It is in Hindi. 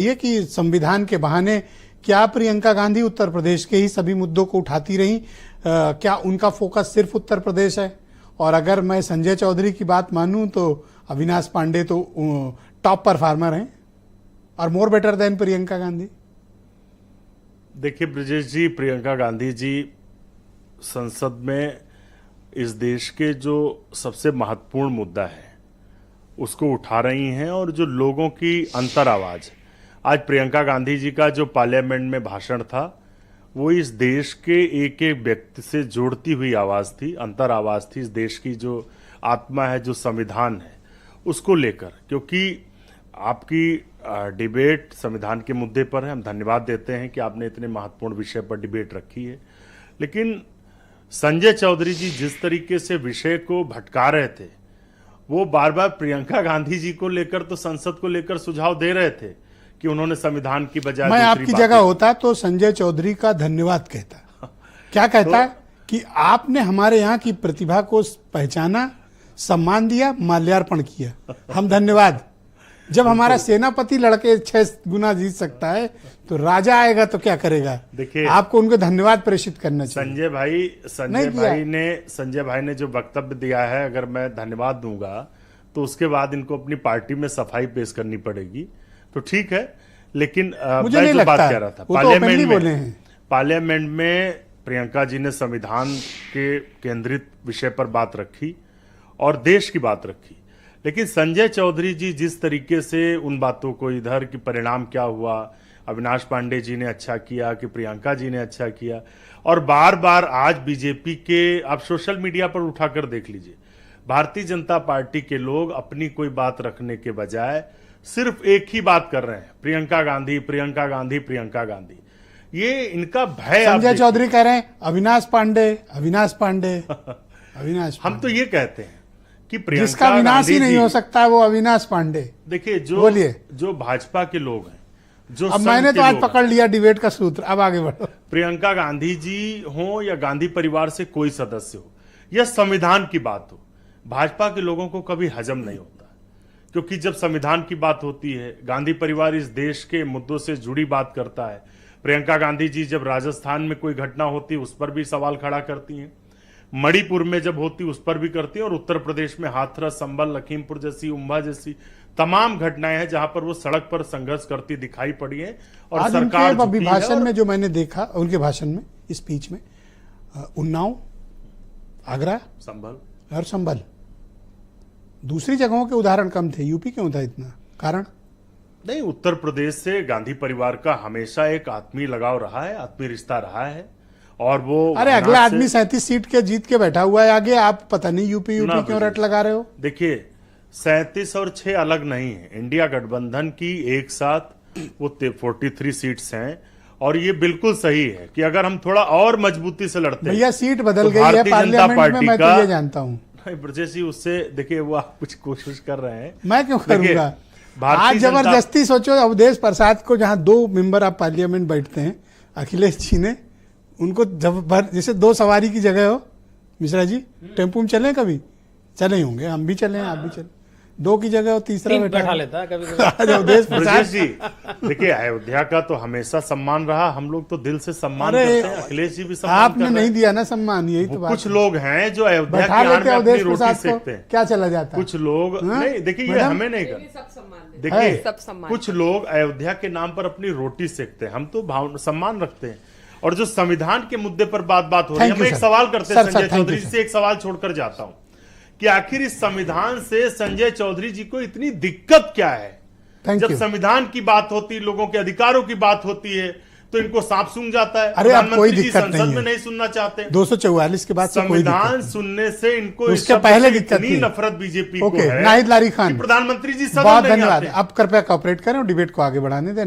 ये कि संविधान के बहाने क्या प्रियंका गांधी उत्तर प्रदेश के ही सभी मुद्दों को उठाती रही? क्या उनका फोकस सिर्फ उत्तर प्रदेश है? और अगर मैं संजय चौधरी की बात मानूं तो अविनाश पांडे तो टॉप परफॉर्मर हैं और more better than Priyanka Gandhi. देखिए ब्रजेश जी, प्रियंका गांधी जी संसद में इस देश के जो सबसे महत्वपूर्ण मुद्दा है उसको उठा रही हैं और जो लोगों की अंतर आवाज है। आज प्रियंका गांधी जी का जो पार्लियामेंट में भाषण था वो इस देश के एक एक व्यक्ति से जोड़ती हुई आवाज थी, अंतर आवाज थी। इस देश की जो आत्मा है, जो संविधान है, उसको लेकर, क्योंकि आपकी डिबेट संविधान के मुद्दे पर है। हम धन्यवाद देते हैं कि आपने इतने महत्वपूर्ण विषय पर डिबेट रखी है। लेकिन संजय चौधरी जी जिस तरीके से विषय को भटका रहे थे, वो बार बार प्रियंका गांधी जी को लेकर तो संसद को लेकर सुझाव दे रहे थे कि उन्होंने संविधान की बजाय मैं आपकी जगह होता तो संजय चौधरी का धन्यवाद कहता। क्या कहता कि आपने हमारे यहाँ की प्रतिभा को पहचाना, सम्मान दिया, माल्यार्पण किया। हम धन्यवाद। जब हमारा सेनापति लड़के 6 गुना जीत सकता है तो राजा आएगा तो क्या करेगा? देखिए, आपको उनको धन्यवाद प्रेषित करना चाहिए। संजय भाई ने जो वक्तव्य दिया है, अगर मैं धन्यवाद दूंगा तो उसके बाद इनको अपनी पार्टी में सफाई पेश करनी पड़ेगी, तो ठीक है। लेकिन मुझे नहीं लगता, बात कह रहा था पार्लियामेंट में प्रियंका जी ने संविधान के केंद्रित विषय पर बात रखी और देश की बात रखी। लेकिन संजय चौधरी जी जिस तरीके से उन बातों को इधर कि परिणाम क्या हुआ, अविनाश पांडे जी ने अच्छा किया कि प्रियंका जी ने अच्छा किया, और बार बार आज बीजेपी के, आप सोशल मीडिया पर उठाकर देख लीजिए, भारतीय जनता पार्टी के लोग अपनी कोई बात रखने के बजाय सिर्फ एक ही बात कर रहे हैं, प्रियंका गांधी, प्रियंका गांधी, प्रियंका गांधी। ये इनका भय। संजय चौधरी कह रहे हैं अविनाश पांडे, अविनाश पांडे, अविनाश पांडे। हम तो ये कहते हैं कि जिसका विनाश ही नहीं हो सकता वो अविनाश पांडे। देखिए, जो भाजपा के लोग हैं, जो अब मैंने तो आज पकड़ लिया डिबेट का सूत्र, अब आगे बढ़ो। प्रियंका गांधी जी हो या गांधी परिवार से कोई सदस्य हो या संविधान की बात हो, भाजपा के लोगों को कभी हजम नहीं होता। क्योंकि जब संविधान की बात होती है, गांधी परिवार इस देश के मुद्दों से जुड़ी बात करता है। प्रियंका गांधी जी जब राजस्थान में कोई घटना होती है उस पर भी सवाल खड़ा करती हैं, मणिपुर में जब होती उस पर भी करती हैं, और उत्तर प्रदेश में हाथरस, संभल, लखीमपुर जैसी, उम्भा जैसी तमाम घटनाएं हैं जहां पर वो सड़क पर संघर्ष करती दिखाई पड़ी है। और आज सरकार उनके अभिभाषण में जो मैंने देखा, उनके भाषण में, स्पीच में, उन्नाव, आगरा, संभल और संभल, दूसरी जगहों के उदाहरण कम थे। यूपी क्यों था इतना? कारण नहीं, उत्तर प्रदेश से गांधी परिवार का हमेशा एक आत्मीय लगाव रहा है, आत्मीय रिश्ता रहा है। और वो, अरे अगला आदमी 37 सीट के जीत के बैठा हुआ है आगे, आप पता नहीं यूपी क्यों रट लगा रहे हो? देखिए, 37 और 6 अलग नहीं है। इंडिया गठबंधन की एक साथ वो 43 सीट्स हैं, और ये बिल्कुल सही है कि अगर हम थोड़ा और मजबूती से लड़ते हैं। भैया सीट बदल गई है पार्लियामेंट में, मैं तो ये जानता हूँ। ब्रजेश जी, उससे देखिए वो आप कुछ कोशिश कर रहे हैं। मैं क्यों करूंगा? आज जबरदस्ती सोचो, अवधेश प्रसाद को, जहां 2 मेंबर ऑफ पार्लियामेंट बैठते हैं, अखिलेश जी ने उनको जैसे 2 सवारी की जगह हो, मिश्रा जी टेम्पो में चले, कभी चले ही होंगे, हम भी चले, आप भी चले, 2 की जगह हो, तीसरा बैठा लेता कभी। अवधेश प्रसाद जी, देखिए अयोध्या का तो हमेशा सम्मान रहा, हम लोग तो दिल से सम्मान करते हैं। अखिलेश जी भी सम्मान आपने नहीं दिया ना सम्मान, यही तो बात। कुछ लोग हैं जो अयोध्या के आड़ में अपनी रोटी सेकते हैं। क्या चला जाता है? कुछ लोग नहीं, देखिए ये हमें नहीं कर, देखिए कुछ लोग अयोध्या के नाम पर अपनी रोटी सेकते हैं, हम तो सम्मान रखते हैं। और जो संविधान के मुद्दे पर बात हो रही है, हम एक सवाल करते हैं संजय चौधरी जी से, एक सवाल छोड़कर जाता हूं कि आखिर इस संविधान से संजय चौधरी जी को इतनी दिक्कत क्या है? जब संविधान की बात होती, लोगों के अधिकारों की बात होती है, तो इनको सांप सूंघ जाता है। अरे अब कोई दिक्कत नहीं है, संसद में नहीं सुनना चाहते। 244 के बाद संविधान सुनने से इनको उसके पहले दिक्कत इतनी नफरत बीजेपी को है। नाहिद लारी खान, प्रधानमंत्री जी बहुत धन्यवाद। अब कृपया कॉपरेट करें और डिबेट को आगे बढ़ाने दें।